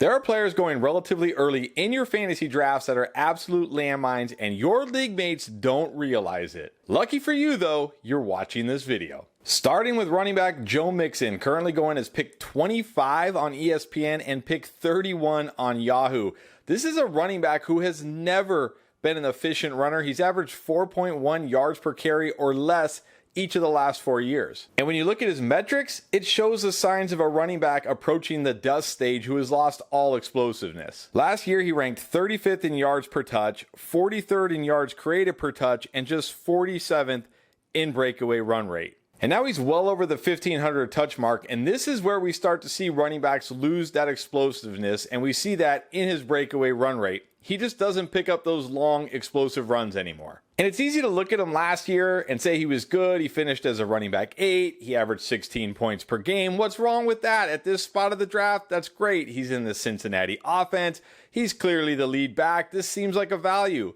There are players going relatively early in your fantasy drafts that are absolute landmines and your league mates don't realize it. Lucky for you though, you're watching this video. Starting with running back Joe Mixon, currently going as pick 25 on ESPN and pick 31 on Yahoo. This is a running back who has never been an efficient runner. He's averaged 4.1 yards per carry or less each of the last 4 years. And when you look at his metrics, it shows the signs of a running back approaching the dust stage who has lost all explosiveness. Last year, he ranked 35th in yards per touch, 43rd in yards created per touch, and just 47th in breakaway run rate. And now he's well over the 1,500 touch mark, and this is where we start to see running backs lose that explosiveness, and we see that in his breakaway run rate. He just doesn't pick up those long, explosive runs anymore. And it's easy to look at him last year and say he was good. He finished as a running back 8. He averaged 16 points per game. What's wrong with that? At this spot of the draft, that's great. He's in the Cincinnati offense. He's clearly the lead back. This seems like a value.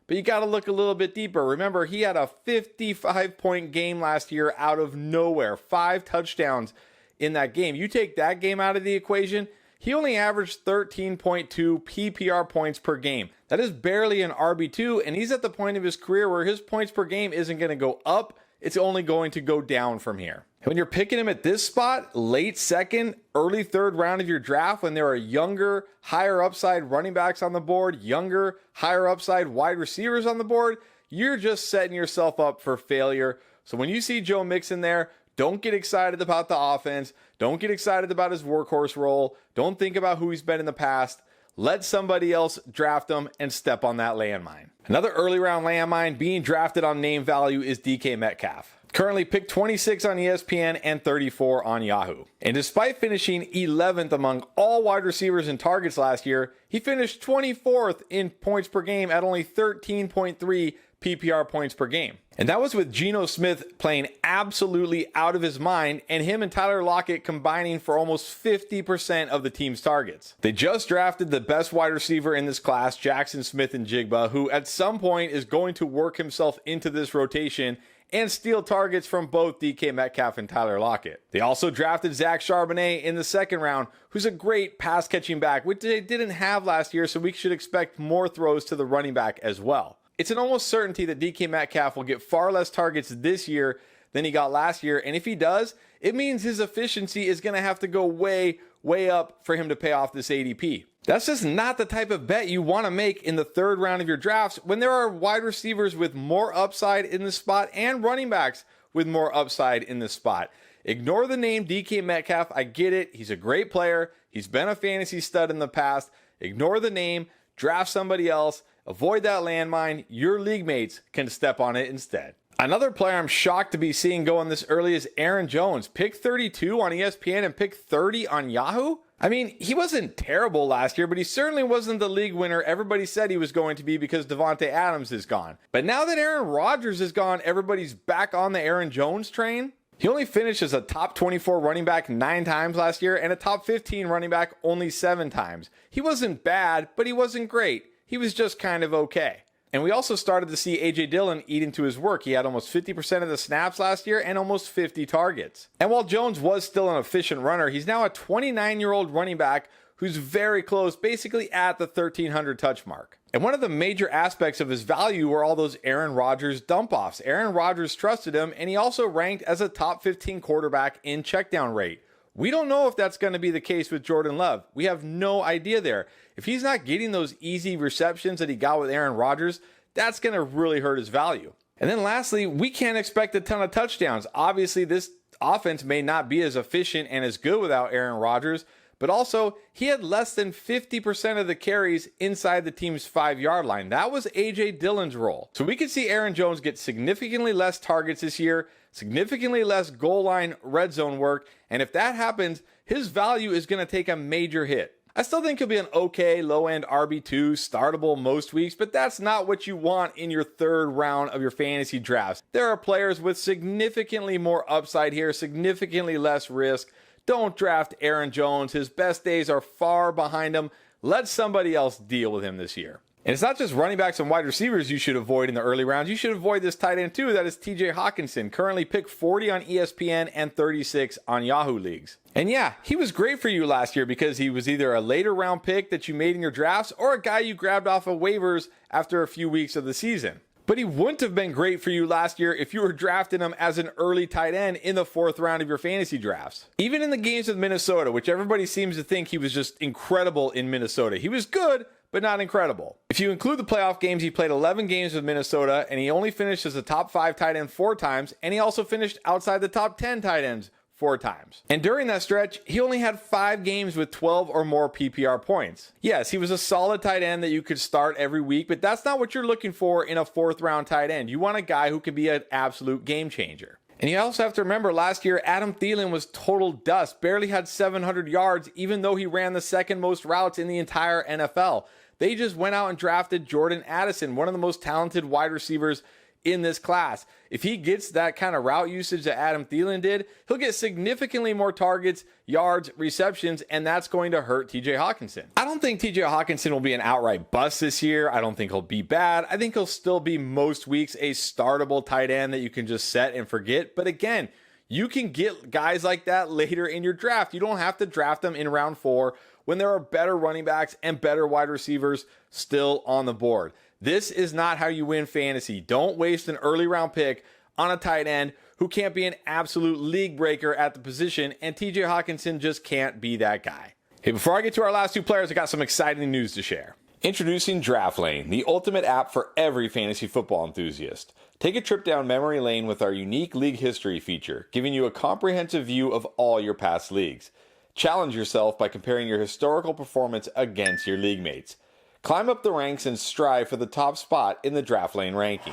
But you got to look a little bit deeper. Remember, he had a 55-point game last year out of nowhere. 5 touchdowns in that game. You take that game out of the equation, he only averaged 13.2 PPR points per game. That is barely an RB2, and he's at the point of his career where his points per game isn't going to go up. It's only going to go down from here. When you're picking him at this spot, late second, early third round of your draft, when there are younger, higher upside running backs on the board, younger, higher upside wide receivers on the board, you're just setting yourself up for failure. So when you see Joe Mixon there, don't get excited about the offense. Don't get excited about his workhorse role. Don't think about who he's been in the past. Let somebody else draft him and step on that landmine. Another early round landmine being drafted on name value is DK Metcalf. Currently picked 26 on ESPN and 34 on Yahoo. And despite finishing 11th among all wide receivers in targets last year, he finished 24th in points per game at only 13.3 PPR points per game. And that was with Geno Smith playing absolutely out of his mind and him and Tyler Lockett combining for almost 50% of the team's targets. They just drafted the best wide receiver in this class, Jackson Smith-Njigba, who at some point is going to work himself into this rotation and steal targets from both DK Metcalf and Tyler Lockett. They also drafted Zach Charbonnet in the second round, who's a great pass-catching back, which they didn't have last year, so we should expect more throws to the running back as well. It's an almost certainty that DK Metcalf will get far less targets this year than he got last year, and if he does, it means his efficiency is going to have to go way up for him to pay off this ADP. That's just not the type of bet you want to make in the third round of your drafts when there are wide receivers with more upside in this spot and running backs with more upside in this spot. Ignore the name DK Metcalf. I get it. He's a great player. He's been a fantasy stud in the past. Ignore the name. Draft somebody else. Avoid that landmine. Your league mates can step on it instead. Another player I'm shocked to be seeing going this early is Aaron Jones. Pick 32 on ESPN and pick 30 on Yahoo? I mean, he wasn't terrible last year, but he certainly wasn't the league winner everybody said he was going to be because Devontae Adams is gone. But now that Aaron Rodgers is gone, everybody's back on the Aaron Jones train. He only finished as a top 24 running back 9 times last year and a top 15 running back only 7 times. He wasn't bad, but he wasn't great. He was just kind of okay. And we also started to see A.J. Dillon eat into his work. He had almost 50% of the snaps last year and almost 50 targets. And while Jones was still an efficient runner, he's now a 29-year-old running back who's very close, basically at the 1,300 touch mark. And one of the major aspects of his value were all those Aaron Rodgers dump-offs. Aaron Rodgers trusted him, and he also ranked as a top 15 quarterback in checkdown rate. We don't know if that's going to be the case with Jordan Love. We have no idea there. If he's not getting those easy receptions that he got with Aaron Rodgers, that's going to really hurt his value. And then lastly, we can't expect a ton of touchdowns. Obviously, this offense may not be as efficient and as good without Aaron Rodgers, but also he had less than 50% of the carries inside the team's 5-yard line. That was A.J. Dillon's role. So we could see Aaron Jones get significantly less targets this year, significantly less goal line red zone work, and if that happens, his value is going to take a major hit. I still think he'll be an okay low-end RB2, startable most weeks, but that's not what you want in your third round of your fantasy drafts. There are players with significantly more upside here, significantly less risk. Don't draft Aaron Jones. His best days are far behind him. Let somebody else deal with him this year. And it's not just running backs and wide receivers you should avoid in the early rounds. You should avoid this tight end too. That is TJ Hockenson, currently picked 40 on ESPN and 36 on Yahoo leagues. And yeah, he was great for you last year because he was either a later round pick that you made in your drafts or a guy you grabbed off of waivers after a few weeks of the season. But he wouldn't have been great for you last year if you were drafting him as an early tight end in the 4th round of your fantasy drafts. Even in the games with Minnesota, which everybody seems to think he was just incredible in Minnesota. He was good, but not incredible. If you include the playoff games, he played 11 games with Minnesota, and he only finished as a top 5 tight end 4 times, and he also finished outside the top 10 tight ends 4 times. And during that stretch, he only had 5 games with 12 or more PPR points. Yes, he was a solid tight end that you could start every week, but that's not what you're looking for in a 4th round tight end. You want a guy who can be an absolute game changer. And you also have to remember last year, Adam Thielen was total dust, barely had 700 yards, even though he ran the 2nd most routes in the entire NFL. They just went out and drafted Jordan Addison, one of the most talented wide receivers in this class. If he gets that kind of route usage that Adam Thielen did, he'll get significantly more targets, yards, receptions, and that's going to hurt TJ Hockenson. I don't think TJ Hockenson will be an outright bust this year. I don't think he'll be bad. I think he'll still be most weeks a startable tight end that you can just set and forget. But again, you can get guys like that later in your draft. You don't have to draft them in round 4 when there are better running backs and better wide receivers still on the board. This is not how you win fantasy. Don't waste an early round pick on a tight end who can't be an absolute league breaker at the position, and TJ Hockenson just can't be that guy. Hey, before I get to our last 2 players, I got some exciting news to share. Introducing Draft Lane, the ultimate app for every fantasy football enthusiast. Take a trip down memory lane with our unique league history feature, giving you a comprehensive view of all your past leagues. Challenge yourself by comparing your historical performance against your league mates. Climb up the ranks and strive for the top spot in the Draft Lane rankings.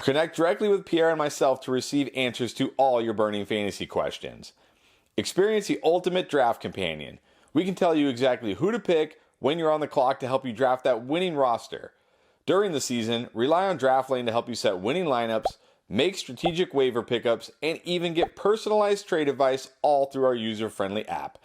Connect directly with Pierre and myself to receive answers to all your burning fantasy questions. Experience the ultimate draft companion. We can tell you exactly who to pick when you're on the clock to help you draft that winning roster. During the season, rely on Draft Lane to help you set winning lineups, make strategic waiver pickups, and even get personalized trade advice all through our user-friendly app.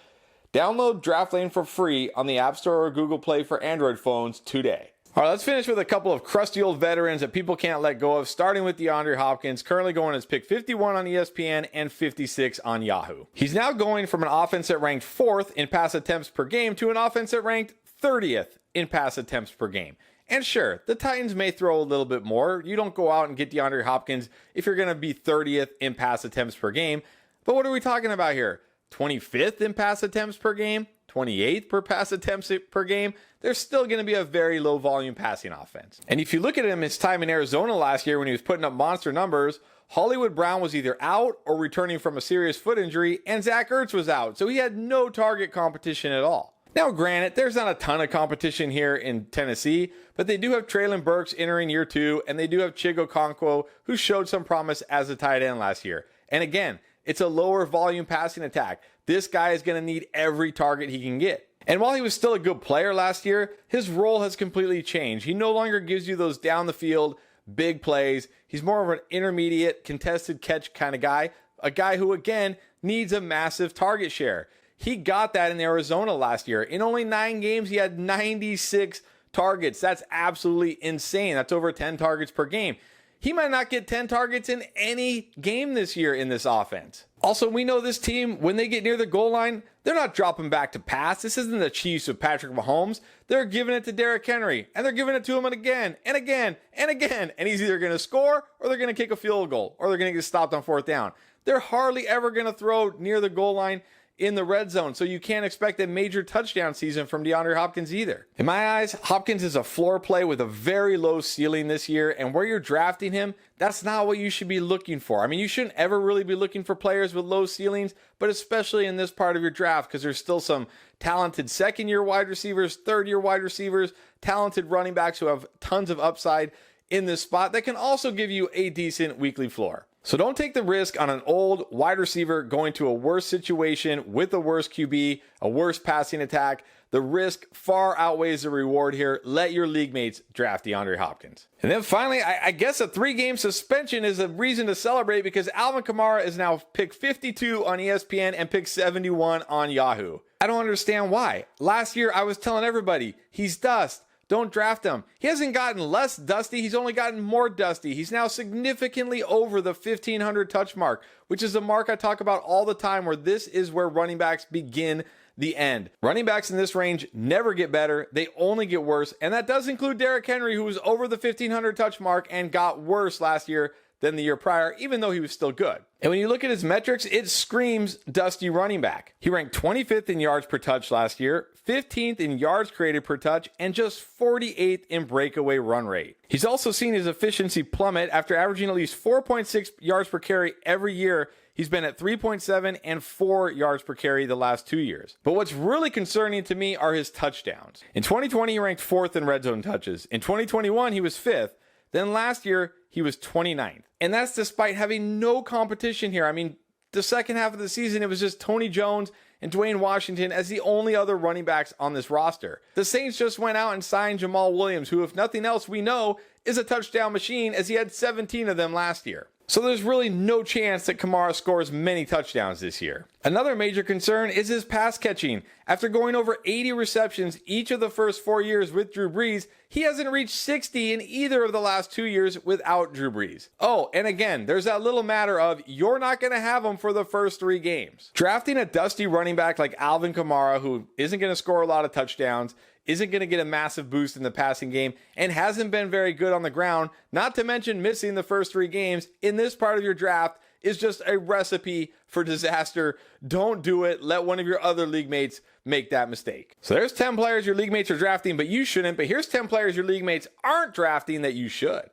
Download Draft Lane for free on the App Store or Google Play for Android phones today. All right, let's finish with a couple of crusty old veterans that people can't let go of, starting with DeAndre Hopkins, currently going as pick 51 on ESPN and 56 on Yahoo. He's now going from an offense that ranked 4th in pass attempts per game to an offense that ranked 30th in pass attempts per game. And sure, the Titans may throw a little bit more. You don't go out and get DeAndre Hopkins if you're going to be 30th in pass attempts per game. But what are we talking about here? 25th in pass attempts per game, 28th per pass attempts per game. There's still going to be a very low volume passing offense. And if you look at him his time in Arizona last year when he was putting up monster numbers, Hollywood Brown was either out or returning from a serious foot injury, and Zach Ertz was out, so he had no target competition at all. Now, granted, there's not a ton of competition here in Tennessee, but they do have Treylon Burks entering year 2, and they do have Chigo Okonkwo, who showed some promise as a tight end last year. And again, it's a lower volume passing attack. This guy is going to need every target he can get. And while he was still a good player last year, his role has completely changed. He no longer gives you those down the field, big plays. He's more of an intermediate, contested catch kind of guy. A guy who, again, needs a massive target share. He got that in Arizona last year. In only 9 games, he had 96 targets. That's absolutely insane. That's over 10 targets per game. He might not get 10 targets in any game this year in this offense. Also, we know this team, when they get near the goal line, they're not dropping back to pass. This isn't the Chiefs with Patrick Mahomes. They're giving it to Derrick Henry, and they're giving it to him again, and again, and again. And he's either going to score, or they're going to kick a field goal, or they're going to get stopped on 4th down. They're hardly ever going to throw near the goal line in the red zone, so you can't expect a major touchdown season from DeAndre Hopkins either. In my eyes, Hopkins is a floor play with a very low ceiling this year, and where you're drafting him, that's not what you should be looking for. I mean, you shouldn't ever really be looking for players with low ceilings, but especially in this part of your draft, because there's still some talented second-year wide receivers, third-year wide receivers, talented running backs who have tons of upside in this spot that can also give you a decent weekly floor. So don't take the risk on an old wide receiver going to a worse situation with a worse QB, a worse passing attack. The risk far outweighs the reward here. Let your league mates draft DeAndre Hopkins. And then finally, I guess a 3-game suspension is a reason to celebrate because Alvin Kamara is now pick 52 on ESPN and pick 71 on Yahoo. I don't understand why. Last year, I was telling everybody, he's dust. don't draft him. He hasn't gotten less dusty, he's only gotten more dusty. He's now significantly over the 1,500 touch mark, which is a mark I talk about all the time, where this is where running backs begin the end. Running backs in this range never get better, they only get worse, and that does include Derrick Henry, who was over the 1,500 touch mark and got worse last year than the year prior, even though he was still good. And when you look at his metrics, it screams dusty running back. He ranked 25th in yards per touch last year, 15th in yards created per touch, and just 48th in breakaway run rate. He's also seen his efficiency plummet after averaging at least 4.6 yards per carry every year. He's been at 3.7 and 4 yards per carry the last 2 years. But what's really concerning to me are his touchdowns. In 2020, he ranked 4th in red zone touches. In 2021, he was 5th. Then last year, he was 29th. And that's despite having no competition here. I mean, the second half of the season, it was just Tony Jones and Dwayne Washington as the only other running backs on this roster. The Saints just went out and signed Jamal Williams, who, if nothing else, we know is a touchdown machine, as he had 17 of them last year. So there's really no chance that Kamara scores many touchdowns this year. Another major concern is his pass catching. After going over 80 receptions each of the first 4 years with Drew Brees, he hasn't reached 60 in either of the last 2 years without Drew Brees. Oh, and again, there's that little matter of you're not going to have him for the first 3 games. Drafting a dusty running back like Alvin Kamara, who isn't going to score a lot of touchdowns, isn't going to get a massive boost in the passing game, and hasn't been very good on the ground, not to mention missing the first 3 games in this part of your draft, is just a recipe for disaster. Don't do it. Let one of your other league mates make that mistake. So there's 10 players your league mates are drafting, but you shouldn't. But here's 10 players your league mates aren't drafting that you should.